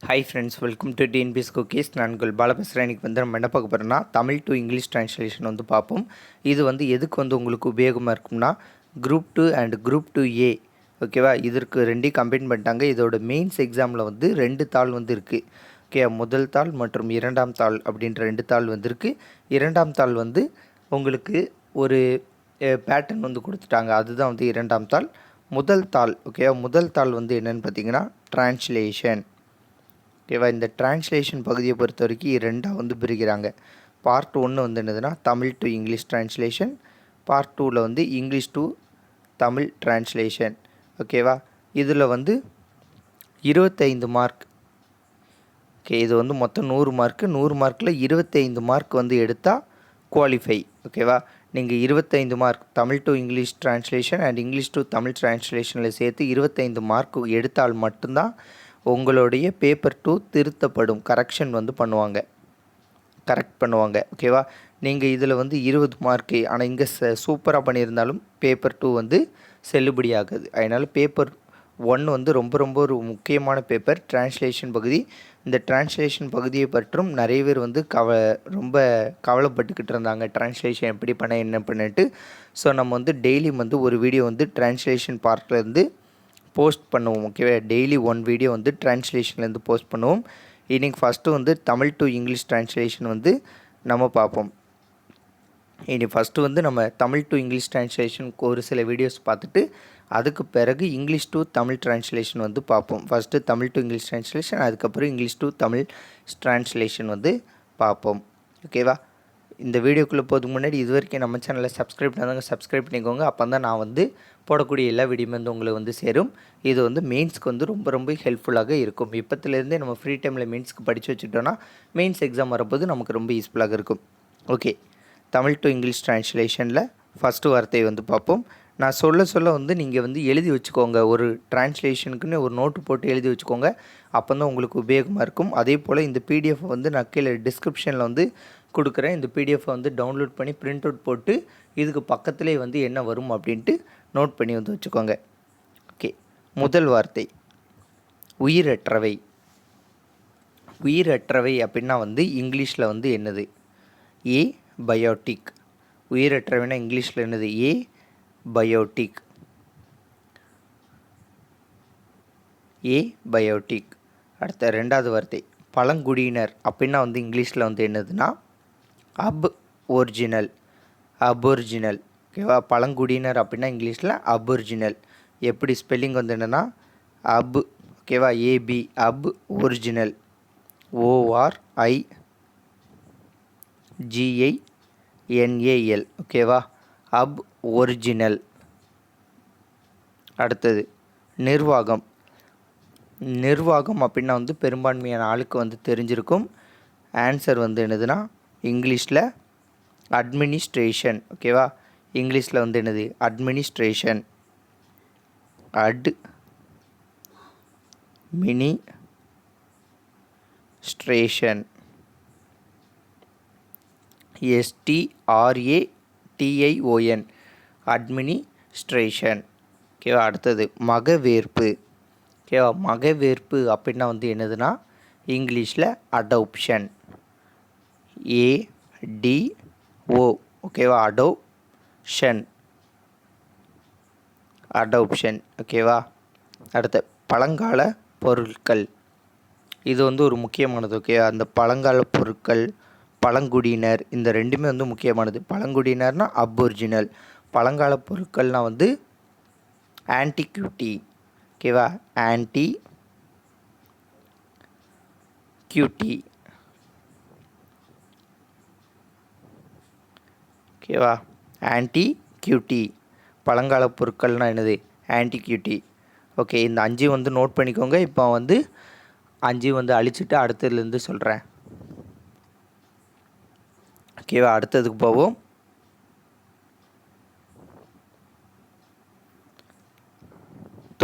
Hi friends, welcome to TNPS cookies. நான் உங்கள் பாலா பேசுகிறேன். இன்றைக்கி வந்து நம்ம என்ன பார்க்க போகிறோம்னா, தமிழ் டு இங்கிலீஷ் ட்ரான்ஸ்லேஷன் வந்து பார்ப்போம். இது வந்து எதுக்கு வந்து உங்களுக்கு உபயோகமாக இருக்கும்னா, குரூப் 2 அண்ட் குரூப் 2A, ஓகேவா? இதற்கு ரெண்டையும் கம்பைன் பண்ணிட்டாங்க. இதோட மெயின்ஸ் எக்ஸாமில் வந்து 2 தாள் வந்து இருக்குது. ஓகே, முதல் தாள் மற்றும் இரண்டாம் தாள் அப்படின்ற 2 தாள் வந்துருக்கு. இரண்டாம் தாள் வந்து உங்களுக்கு ஒரு பேட்டர்ன் வந்து கொடுத்துட்டாங்க. அதுதான் வந்து இரண்டாம் தாள். முதல் தாள், ஓகேவா? முதல் தாள் வந்து என்னென்னு பார்த்தீங்கன்னா ட்ரான்ஸ்லேஷன். ஓகேவா? இந்த ட்ரான்ஸ்லேஷன் பகுதியை பொறுத்த வரைக்கும் ரெண்டாக வந்து பிரிக்கிறாங்க. பார்ட் 1 வந்து என்னதுன்னா Tamil to English translation. Part 2வில் வந்து இங்கிலீஷ் டு தமிழ் ட்ரான்ஸ்லேஷன். ஓகேவா? இதில் வந்து 25 மார்க். ஓகே, இது வந்து மொத்தம் 100 மார்க்கு. 100 மார்க்கில் 25 மார்க் வந்து எடுத்தால் குவாலிஃபை. ஓகேவா? நீங்கள் 25 mark Tamil to English translation and English to Tamil ட்ரான்ஸ்லேஷனில் சேர்த்து 25 மார்க் எடுத்தால் மட்டும்தான் உங்களுடைய பேப்பர் 2 திருத்தப்படும். கரெக்ட் பண்ணுவாங்க. ஓகேவா? நீங்கள் இதில் வந்து 20 மார்க்கு, ஆனால் இங்கே சூப்பராக பண்ணியிருந்தாலும் பேப்பர் 2 வந்து செல்லுபடி ஆகுது. அதனால் பேப்பர் 1 வந்து ரொம்ப ஒரு முக்கியமான பேப்பர், ட்ரான்ஸ்லேஷன் பகுதி. இந்த ட்ரான்ஸ்லேஷன் பகுதியை பற்றும் நிறைய பேர் வந்து ரொம்ப கவலைப்பட்டுக்கிட்டு இருந்தாங்க, ட்ரான்ஸ்லேஷன் எப்படி பண்ண என்ன பண்ணிட்டு. ஸோ நம்ம வந்து டெய்லியும் வந்து ஒரு வீடியோ வந்து ட்ரான்ஸ்லேஷன் பார்ட்லேருந்து போஸ்ட் பண்ணுவோம். ஓகேவா? டெய்லி 1 வீடியோ வந்து ட்ரான்ஸ்லேஷன்லேருந்து போஸ்ட் பண்ணுவோம். இன்றைக்கி ஃபஸ்ட்டு வந்து தமிழ் டு இங்கிலீஷ் ட்ரான்ஸ்லேஷன் வந்து நம்ம பார்ப்போம். ஃபஸ்ட்டு வந்து நம்ம தமிழ் டு இங்கிலீஷ் ட்ரான்ஸ்லேஷனுக்கு ஒரு சில வீடியோஸ் பார்த்துட்டு அதுக்கு பிறகு இங்கிலீஷ் டு தமிழ் ட்ரான்ஸ்லேஷன் வந்து பார்ப்போம். First Tamil to English translation, அதுக்கப்புறம் இங்கிலீஷ் டு தமிழ் ட்ரான்ஸ்லேஷன் வந்து பார்ப்போம். ஓகேவா? இந்த வீடியோக்குள்ளே போகிறதுக்கு முன்னாடி இது வரைக்கும் நம்ம சேனலை சப்ஸ்கிரைப் பண்ணாதாங்க சப்ஸ்கிரைப் பண்ணிக்கோங்க. அப்போ தான் நான் வந்து போடக்கூடிய எல்லா வீடியோமே வந்து உங்களுக்கு வந்து சேரும். இது வந்து மெயின்ஸ்க்கு வந்து ரொம்ப ஹெல்ப்ஃபுல்லாக இருக்கும். இப்போத்துலேருந்தே நம்ம ஃப்ரீ டைமில் மெயின்ஸ்க்கு படித்து வச்சுட்டோன்னா மெயின்ஸ் எக்ஸாம் வரும்போது நமக்கு ரொம்ப யூஸ்ஃபுல்லாக இருக்கும். ஓகே, தமிழ் டு இங்கிலீஷ் ட்ரான்ஸ்லேஷனில் ஃபஸ்ட்டு வார்த்தையை வந்து பார்ப்போம். நான் சொல்ல வந்து நீங்கள் வந்து எழுதி வச்சுக்கோங்க. ஒரு ட்ரான்ஸ்லேஷனுக்குன்னு ஒரு நோட்டு போட்டு எழுதி வச்சுக்கோங்க. அப்போ தான் உங்களுக்கு உபயோகமாக இருக்கும். அதே போல் இந்த பிடிஎஃப் வந்து நான் கீழே டிஸ்கிரிப்ஷனில் வந்து கொடுக்குறேன். இந்த பிடிஎஃப்பை வந்து டவுன்லோட் பண்ணி பிரிண்ட் அவுட் போட்டு இதுக்கு பக்கத்துலேயே வந்து என்ன வரும் அப்படின்ட்டு நோட் பண்ணி வந்து வச்சுக்கோங்க. ஓகே, முதல் வார்த்தை உயிரற்றவை. உயிரற்றவை அப்படின்னா வந்து இங்கிலீஷில் வந்து என்னது? ஏ பயோட்டிக். உயிரற்றவைனா இங்கிலீஷில் என்னது? ஏ பயோட்டிக். ஏ பயோட்டிக். அடுத்த ரெண்டாவது வார்த்தை பழங்குடியினர் அப்படின்னா வந்து இங்கிலீஷில் வந்து என்னதுன்னா ஒரிஜினல். அபொரிஜினல். ஓகேவா? பழங்குடியினர் அப்படின்னா இங்கிலீஷில் அபொரிஜினல். எப்படி ஸ்பெல்லிங் வந்து என்னென்னா ஓகேவா? ஏபி ஒரிஜினல். ORIGINAL. ஓகேவா? ஒரிஜினல். அடுத்தது நிர்வாகம். நிர்வாகம் அப்படின்னா வந்து பெரும்பான்மையான ஆளுக்கு வந்து தெரிஞ்சிருக்கும். ஆன்சர் வந்து என்னதுன்னா இங்கிலீஷில் அட்மினிஸ்ட்ரேஷன். ஓகேவா? இங்கிலீஷில் வந்து என்னது? அட்மினிஸ்ட்ரேஷன். அட்மினிஸ்ட்ரேஷன். STRATION. அட்மினிஸ்ட்ரேஷன். ஓகேவா? அடுத்தது மகவேற்பு. ஓகேவா? மகவேற்பு அப்படின்னா வந்து என்னதுன்னா இங்கிலீஷில் அடாப்ஷன். ADO. ஓகேவா? அடாப்ஷன். ஓகேவா? அடுத்த பழங்கால பொருட்கள். இது வந்து ஒரு முக்கியமானது. ஓகே, அந்த பழங்கால பொருட்கள், பழங்குடியினர், இந்த ரெண்டுமே வந்து முக்கியமானது. பழங்குடியினர்னால் அபொரிஜினல், பழங்கால பொருட்கள்னால் வந்து ஆன்டிக்யூட்டி. ஓகேவா? ஆன்டிக்யூட்டி. ஓகேவா? ஆன்டிக்யூட்டி. பழங்கால பொருட்கள்னால் என்னது? ஆன்டிக்யூட்டி. ஓகே, இந்த 5 வந்து நோட் பண்ணிக்கோங்க. இப்போ வந்து 5 வந்து அழிச்சிட்டு அடுத்ததுலேருந்து சொல்கிறேன். ஓகேவா? அடுத்ததுக்கு போவோம்.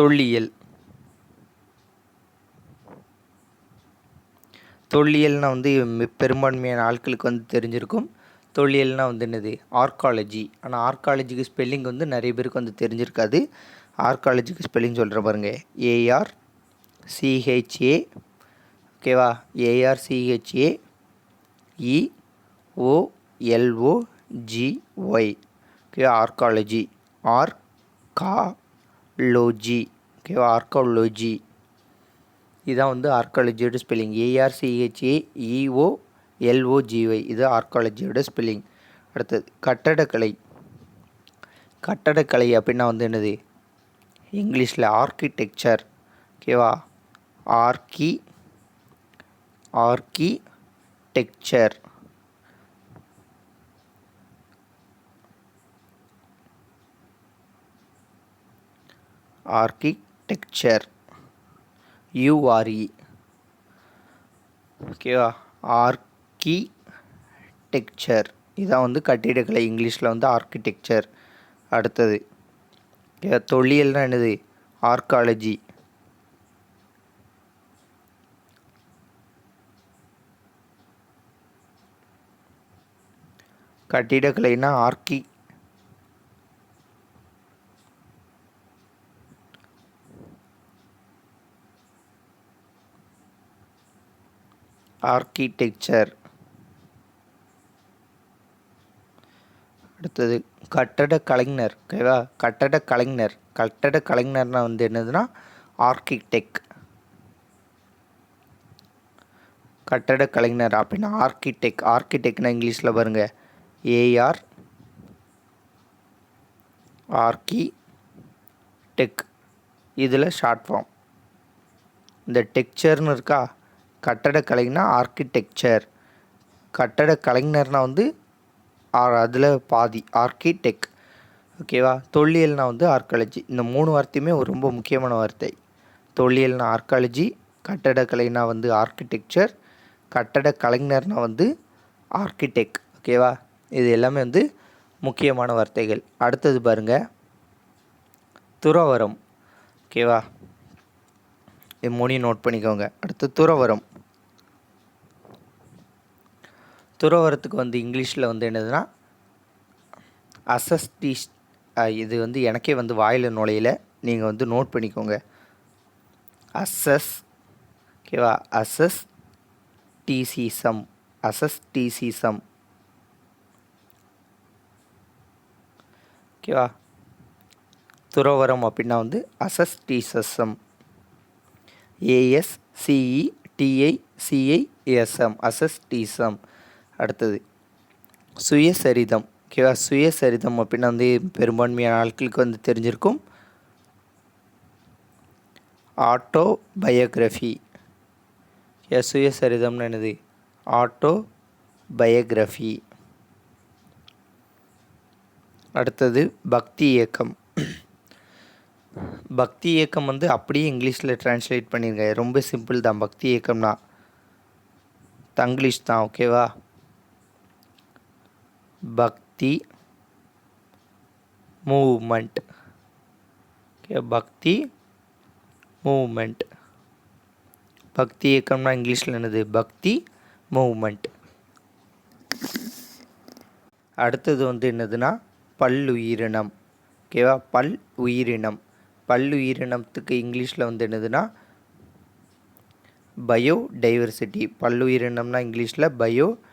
தொல்லியல். தொல்லியல்னால் வந்து பெரும்பான்மையான ஆட்களுக்கு வந்து தெரிஞ்சிருக்கும். தொல்லியல்னால் வந்து என்னது? ஆர்காலஜி. ஆனால் ஆர்காலஜிக்கு ஸ்பெல்லிங் வந்து நிறைய பேருக்கு வந்து தெரிஞ்சிருக்காது. ஆர்காலஜிக்கு ஸ்பெல்லிங் சொல்கிற பாருங்க. ARCHA ஓகேவா? ARCHAEOLOGY. Okay, archaeology. ஆர்காலோஜி. ஓகேவா? ஆர்காலஜி. இதான் வந்து ஆர்காலஜியோட ஸ்பெல்லிங். ARCHAEOLOGY. இது ஆர்காலஜியோட ஸ்பெல்லிங். அடுத்தது கட்டடக்கலை. கட்டடக்கலை அப்படின்னா வந்து என்னது? இங்கிலீஷில் ஆர்கிடெக்சர். ஓகேவா? ஆர்கிடெக்சர். ஆர்கிடெக்சர். URE. ஓகேவா? ஆர்கிடெக்சர். இதான் வந்து கட்டிடக்கலை. இங்கிலீஷில் வந்து ஆர்கிடெக்சர். அடுத்தது தொல்லியல்னா என்னது? ஆர்காலஜி. கட்டிடக்கலைனா ஆர்கிடெக்சர். அடுத்தது கட்டடக்கலைஞர். ஓகேவா? கட்டடக்கலைஞர். கட்டடக்கலைஞர்னா வந்து என்னதுன்னா ஆர்கிடெக்ட். கட்டடக்கலைஞர் அப்படின்னா ஆர்கிடெக்ட். ஆர்கிடெக்ட்னா இங்கிலீஷில் பாருங்கள், AR ஆர்கிடெக். இதில் ஷார்ட் ஃபார்ம். இந்த டெக்சர்னு இருக்கா? கட்டடக்கலைனா ஆர்கிடெக்சர். கட்டடக்கலைஞர்னா வந்து அதில் பாதி ஆர்கிடெக். ஓகேவா? தொல்லியல்னா வந்து ஆர்காலஜி. இந்த 3 வார்த்தையுமே ஒரு ரொம்ப முக்கியமான வார்த்தை. தொல்லியல்னா ஆர்காலஜி, கட்டடக்கலைனா வந்து ஆர்கிடெக்சர், கட்டடக்கலைஞர்னா வந்து ஆர்கிடெக். ஓகேவா? இது எல்லாமே வந்து முக்கியமான வார்த்தைகள். அடுத்தது பாருங்கள், துறவரம். ஓகேவா? இது 3 நோட் பண்ணிக்கோங்க. அடுத்து துறவரம். துறவரத்துக்கு வந்து இங்கிலீஷில் வந்து என்னதுன்னா அசஸ்டிஸ். இது வந்து எனக்கே வந்து வாயில் நுழையில, நீங்கள் வந்து நோட் பண்ணிக்கோங்க. ஓகேவா? அசஸ்டிசிசம். ஓகேவா? துறவரம் அப்படின்னா வந்து அசஸ்டிசம். ASCETICISM. அசஸ்டிசம். அடுத்தது சுயசரிதம். ஓகேவா? சுயசரிதம் அப்படின்னா வந்து பெரும்பான்மையான ஆட்களுக்கு வந்து தெரிஞ்சிருக்கும். ஆட்டோபயோகிராஃபி. சுயசரிதம்னு என்னது? ஆட்டோபயோகிராஃபி. அடுத்தது பக்தி இயக்கம். பக்தி இயக்கம் வந்து அப்படியே இங்கிலீஷில் ட்ரான்ஸ்லேட் பண்ணிருங்க. ரொம்ப சிம்பிள் தான். பக்தி இயக்கம்னா தங்கிலீஷ் தான். ஓகேவா? பக்தி மூவ்மெண்ட். ஓகே, பக்தி மூவ்மெண்ட். பக்தி இயக்கம்னா இங்கிலீஷில் என்னது? பக்தி மூவ்மெண்ட். அடுத்தது வந்து என்னதுன்னா பல்லுயிரினம். ஓகேவா? பல்லுயிரினம். பல்லுயிரினத்துக்கு இங்கிலீஷில் வந்து என்னதுன்னா பயோடைவர்சிட்டி. பல்லுயிரினம்னா இங்கிலீஷில் பயோடைவர்சிட்டி.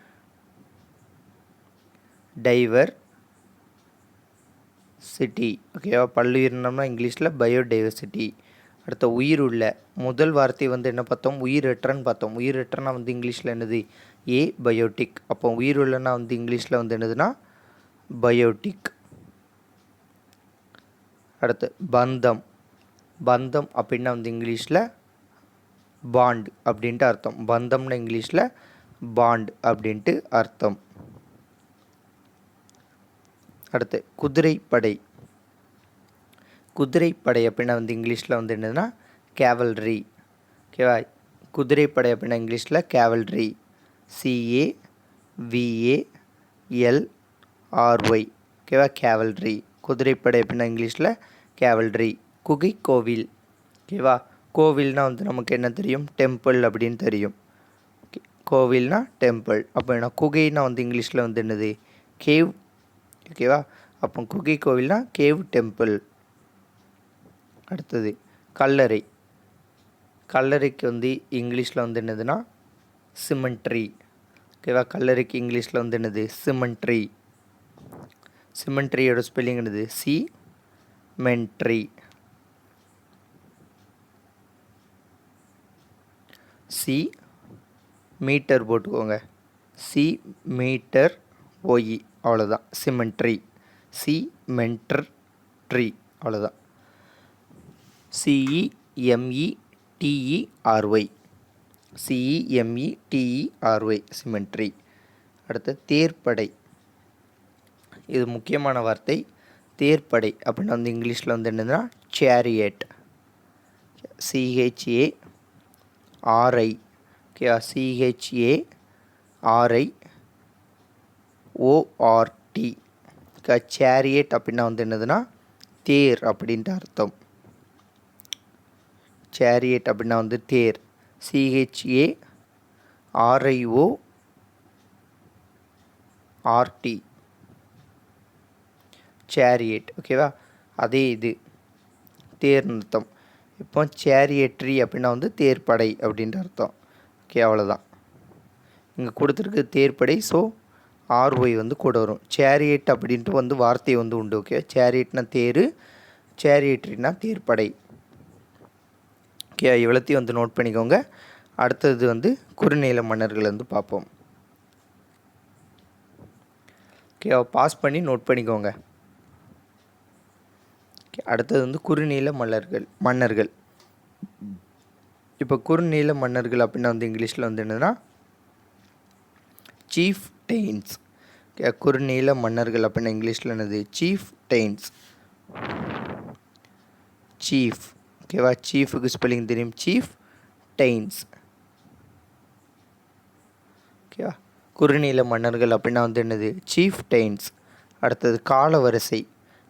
ஓகேவா? பல்லுயிரினம்னா இங்கிலீஷில் பயோடைவர்சிட்டி. அடுத்த உயிர் உள்ள. முதல் வார்த்தை வந்து என்ன பார்த்தோம்? உயிரற்றன்னு பார்த்தோம். உயிரற்றனா வந்து இங்கிலீஷில் என்னது? பயோட்டிக். அப்போ உயிர் உள்ளனா வந்து இங்கிலீஷில் வந்து என்னதுன்னா பயோட்டிக். அடுத்து பந்தம். பந்தம் அப்படின்னா வந்து இங்கிலீஷில் பாண்ட் அப்படின்ட்டு அர்த்தம். பந்தம்னு இங்கிலீஷில் பாண்ட் அப்படின்ட்டு அர்த்தம். அடுத்து குதிரைப்படை. குதிரைப்படை அப்படின்னா வந்து இங்கிலீஷில் வந்து என்னதுன்னா கேவல்ரி. ஓகேவா? குதிரைப்படை அப்படின்னா இங்கிலீஷில் கேவல்ரி. CAVALRY. ஓகேவா? கேவல்ரி. குதிரைப்படை அப்படின்னா இங்கிலீஷில் கேவல்ரி. குகை கோவில். ஓகேவா? கோவில்னால் வந்து நமக்கு என்ன தெரியும்? டெம்பிள் அப்படின்னு தெரியும். ஓகே, கோவில்னா டெம்பிள். அப்போ என்ன குகைனா வந்து இங்கிலீஷில் வந்து என்னது? கேவ். ஓகேவா? அப்போ குகை கோவில்னா கேவ் டெம்பிள். அடுத்தது கல்லறை. கல்லறைக்கு வந்து இங்கிலீஷில் வந்து என்னதுன்னா சிமெண்ட்ரி. ஓகேவா, கல்லறைக்கு இங்கிலீஷில் வந்து என்னது சிமெண்ட்ரி. சிமெண்ட்ரியோட ஸ்பெல்லிங் என்னது மென்ட்ரி. சி மீட்டர் போட்டுக்கோங்க, சி மீட்டர் ஓஇ, அவ்வளோதான் சிமெண்ட்ரி. ட்ரீ, அவ்வளோதான். சிஇஎம்இடிஇஆர்ஒய், சிஇஎம்இடிஇஆர்ஒய் சிமெண்ட்ரி. அடுத்து தேர்ப்படை. இது முக்கியமான வார்த்தை. தேர்ப்படை அப்படின்னா வந்து இங்கிலீஷில் வந்து என்னதுன்னா சேரியட். சிஹெச்ஏஆர்ஐ. ஓகேவா, சிஹெச்ஏஆர்ஐ ஓஆர்டி. சேரியட் அப்படின்னா வந்து என்னதுன்னா தேர் அப்படின்ட்டு அர்த்தம். சேரியட் அப்படின்னா வந்து தேர். சிஹெச்ஏஆர்ஐஓஆர்டி சேரியட். ஓகேவா, அதே இது தேர்னு அர்த்தம். இப்போ சேரியட்ரி அப்படின்னா வந்து தேர்ப்படை அப்படின்ட்டு அர்த்தம். ஓகே, அவ்வளோதான். இங்கே கொடுத்துருக்கு தேர்ப்படை, ஸோ ஆர்ஒய் வந்து கூட வரும். சேரியட் அப்படின்ட்டு வந்து வார்த்தை வந்து உண்டு. ஓகே, சேரியட்னா தேர், சேரியட்ரினா தேர்ப்படை. ஓகே, இவ்வளோத்தையும் வந்து நோட் பண்ணிக்கோங்க. அடுத்தது வந்து குறுநில மன்னர்கள் வந்து பார்ப்போம். ஓகே, பாஸ் பண்ணி நோட் பண்ணிக்கோங்க. அடுத்தது வந்து குறுநில மன்னர்கள். இப்போ குறுநில மன்னர்கள் அப்படின்னா வந்து இங்கிலீஷில் வந்து என்னதுன்னா சீஃப் டெயின்ஸ். குறுநில மன்னர்கள் அப்படின்னா இங்கிலீஷில் என்னது சீஃப் டெயின்ஸ். சீஃப். ஓகேவா, சீஃபுக்கு ஸ்பெல்லிங் தெரியும், சீஃப் டெயின்ஸ். ஓகேவா, குறுநில மன்னர்கள் அப்படின்னா வந்து என்னது சீஃப் டெயின்ஸ். அடுத்தது காலவரிசை.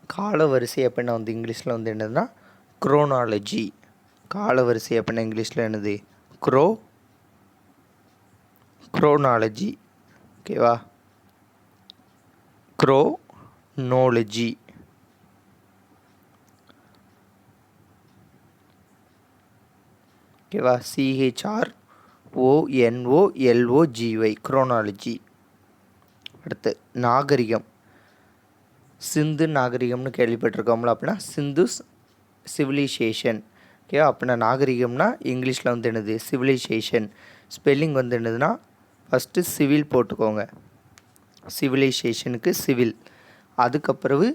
காலவரிசை அப்படின்னா வந்து இங்கிலீஷில் வந்து என்னதுன்னா குரோனாலஜி. காலவரிசை அப்படின்னா இங்கிலீஷில் என்னது குரோனாலஜி. ஓகேவா, குரோனாலஜி. ஓகேவா, CHRONOLOGY குரோனாலஜி. அடுத்து நாகரிகம். சிந்து நாகரிகம்னு கேள்விப்பட்டிருக்கோம்ல, அப்படின்னா சிந்து சிவிலைசேஷன். ஓகேவா, அப்படின்னா நாகரிகம்னா இங்கிலீஷில் வந்து என்னது சிவிலைசேஷன். ஸ்பெல்லிங் வந்து என்னதுன்னா ஃபஸ்ட்டு சிவில் போட்டுக்கோங்க, சிவிலைசேஷனுக்கு சிவில். அதுக்கப்புறவு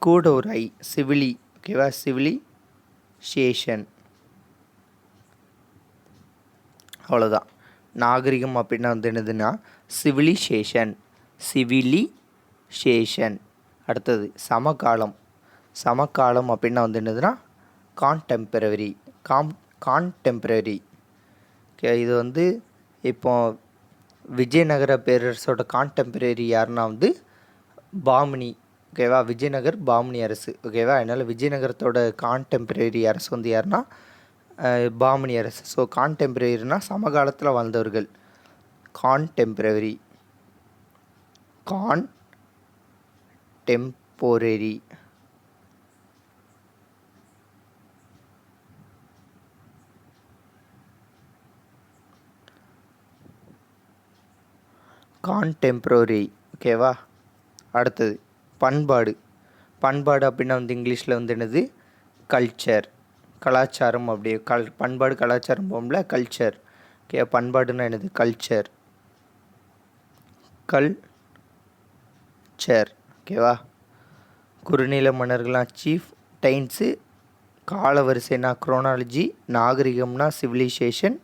கூட ஒரு ஐ, சிவிலி. ஓகேவா, சிவிலைசேஷன், அவ்வளோதான். நாகரிகம் அப்படின்னா வந்து என்னதுன்னா சிவிலைசேஷன். அடுத்தது சமகாலம். சமகாலம் அப்படின்னா வந்து என்னதுன்னா கான்டெம்பரரி. ஓகே, இது வந்து இப்போ விஜயநகர பேரரசோட கான்டெம்பரரி யாருன்னா வந்து பாமினி. ஓகேவா, விஜயநகர் பாமினி அரசு. ஓகேவா, அதனால் விஜயநகரத்தோட கான்டெம்பரரி அரசு வந்து யாருன்னா பாமினி அரசு. ஸோ கான்டெம்பரரினா சமகாலத்தில் வாழ்ந்தவர்கள். கான்டெம்பரரி. கான்டெம்பரரி. ஓகேவா, அடுத்தது பண்பாடு. பண்பாடு அப்படின்னா வந்து இங்கிலீஷில் வந்து என்னது கல்ச்சர். கலாச்சாரம். அப்படியே பண்பாடு கலாச்சாரம் போகும்ல, கல்ச்சர். ஓகே, பண்பாடுன்னா என்னது கல்ச்சர். ஓகேவா, குறுநில மன்னர்கள்லாம் சீஃப் டெயின்ஸு, காலவரிசைனா குரோனாலஜி, நாகரிகம்னா சிவிலைசேஷன்,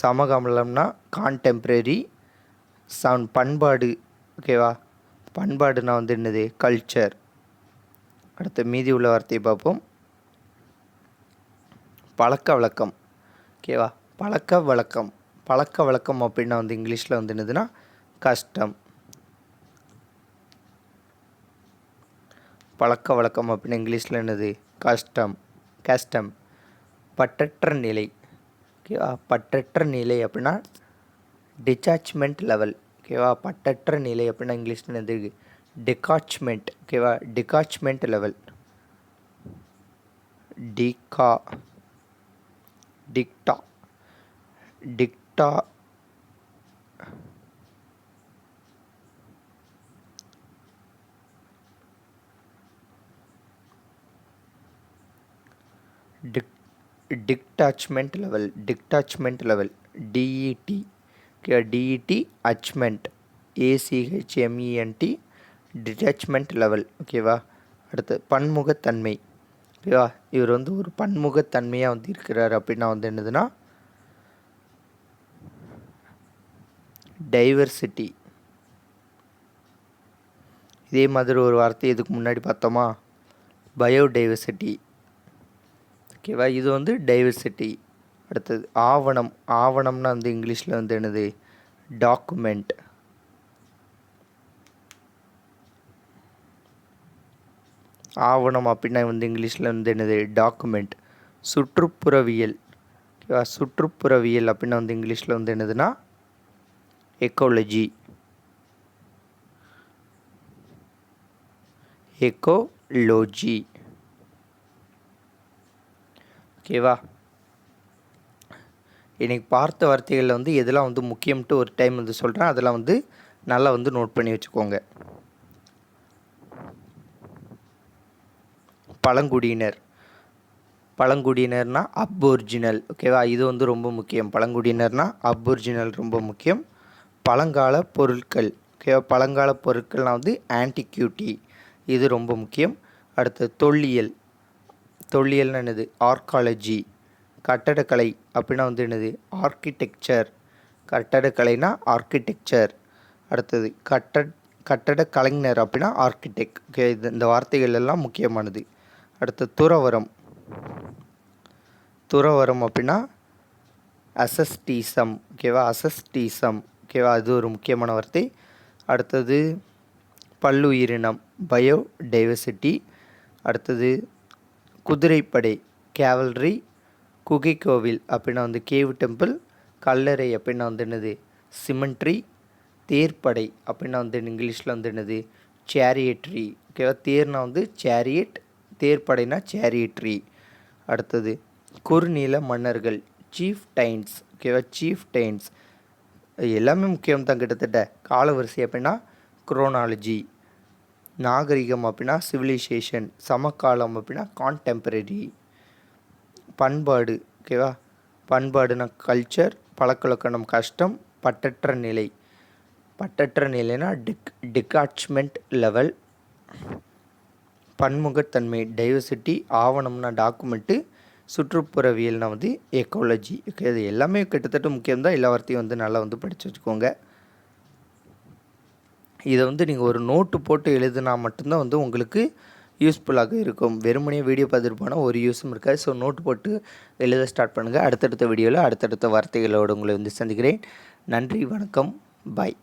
சமகாலம்னா கான்டெம்பரரி, பண்பாடு. ஓகேவா, பண்பாடுனா வந்து என்னது கல்ச்சர். அடுத்த மீதி உள்ள வார்த்தையை பார்ப்போம். பழக்க வழக்கம். ஓகேவா, பழக்க வழக்கம் அப்படின்னா வந்து இங்கிலீஷில் வந்து என்னதுன்னா கஸ்டம். பழக்க வழக்கம் அப்படின்னு இங்கிலீஷில் என்னது கஸ்டம். பற்றற்ற நிலை. ஓகேவா, பற்றற்ற நிலை அப்படின்னா டிட்டாச்மெண்ட் லெவல். ஓகேவா, பற்றற்ற நிலை அப்படின்னா இங்கிலீஷில் என்னது டிகாச்மெண்ட். ஓகேவா, டிகாச்மெண்ட் level. Digha டிக்டா டிக்டா detachment level TET TET அச்மெண்ட் ஏசிஹெச்எம்இஎன்டி detachment level ஓகேவா. அடுத்து பன்முகத்தன்மை ஓகேவா. இவர் வந்து ஒரு பன்முகத்தன்மையாக வந்து இருக்கிறார் அப்படின்னா வந்து என்னதுன்னா டைவர்சிட்டி. இதே மாதிரி ஒரு வார்த்தை இதுக்கு முன்னாடி பார்த்தோமா, பயோடைவர்சிட்டி ஓகேவா. இது வந்து டைவர்சிட்டி. அடுத்தது ஆவணம்னா வந்து இங்கிலீஷில் வந்து என்னது டாக்குமெண்ட். ஆவணம் அப்படின்னா வந்து இங்கிலீஷில் வந்து என்னது டாக்குமெண்ட். சுற்றுப்புறவியல் ஓகேவா. சுற்றுப்புறவியல் அப்படின்னா வந்து இங்கிலீஷில் வந்து என்னதுன்னா எக்கோலஜி. ஓகேவா. இன்றைக்கி பார்த்த வார்த்தைகளில் வந்து எதெல்லாம் வந்து முக்கியம்ட்டு ஒரு டைம் வந்து சொல்கிறேன், அதெல்லாம் வந்து நல்லா வந்து நோட் பண்ணி வச்சுக்கோங்க. பழங்குடியினர்னா அப்ஒரிஜினல் ஓகேவா. இது வந்து ரொம்ப முக்கியம். பழங்குடியினர்னா அப்ஒரிஜினல் ரொம்ப முக்கியம். பழங்கால பொருட்கள் ஓகேவா. பழங்கால பொருட்கள்னால் வந்து ஆன்டிக்யூட்டி, இது ரொம்ப முக்கியம். அடுத்து தொல்லியல்னா என்னது ஆர்காலஜி. கட்டடக்கலை அப்படின்னா வந்து என்னது ஆர்கிடெக்சர். கட்டடக்கலைனா ஆர்கிடெக்சர். அடுத்தது கட்டட கலைஞர் அப்படின்னா ஆர்கிடெக்ட் ஓகே. இந்த வார்த்தைகள் எல்லாம் முக்கியமானது. அடுத்து துறவரம் அப்படின்னா அசஸ்டீசம் ஓகேவா. ஓகேவா, அது ஒரு முக்கியமான வார்த்தை. அடுத்தது பல்லுயிரினம் பயோடைவர்சிட்டி. அடுத்தது குதிரைப்படை கேவல்ரி. குகைக்கோவில் அப்படின்னா வந்து கேவ் டெம்பிள். கல்லறை அப்படின்னா வந்து என்னது சிமெண்ட்ரி. தேர்ப்படை அப்படின்னா வந்து இங்கிலீஷில் வந்து என்னது சேரியட்ரி ஓகேவா. தேர்னா வந்து சேரியட், தேர்ப்படைனா சேரியட்ரி. அடுத்தது குறுநில மன்னர்கள் சீஃப்டைன்ஸ் ஓகேவா. சீஃப்டைன்ஸ் எல்லாமே முக்கியம் தான் கிட்டத்தட்ட. காலவரிசை அப்படின்னா குரோனாலஜி. நாகரிகம் அப்படின்னா சிவிலைசேஷன். சமகாலம் அப்படின்னா கான்டெம்பரரி. பண்பாடு ஓகேவா. பண்பாடுனா கல்ச்சர். பழக்கவழக்கம் கஷ்டம். பட்டற்ற நிலைனா டிட்டாச்மெண்ட் லெவல். பன்முகத்தன்மை டைவர்சிட்டி. ஆவணம்னா டாக்குமெண்ட்டு. சுற்றுப்புறவியல்னா வந்து எக்கோலஜி ஓகே. இது எல்லாமே கிட்டத்தட்ட முக்கியம்தான். எல்லா வார்த்தையும் வந்து நல்லா வந்து படித்து வச்சுக்கோங்க. இதை வந்து நீங்கள் ஒரு நோட்டு போட்டு எழுதுனா மட்டும்தான் வந்து உங்களுக்கு யூஸ்ஃபுல்லாக இருக்கும். வெறுமனே வீடியோ பார்த்துட்டு போனால் ஒரு யூஸும் இருக்காது. ஸோ நோட்டு போட்டு எழுத ஸ்டார்ட் பண்ணுங்கள். அடுத்தடுத்த வீடியோவில் அடுத்தடுத்த வார்த்தைகளோடு உங்களை வந்து சந்திக்கிறேன். நன்றி, வணக்கம், பாய்.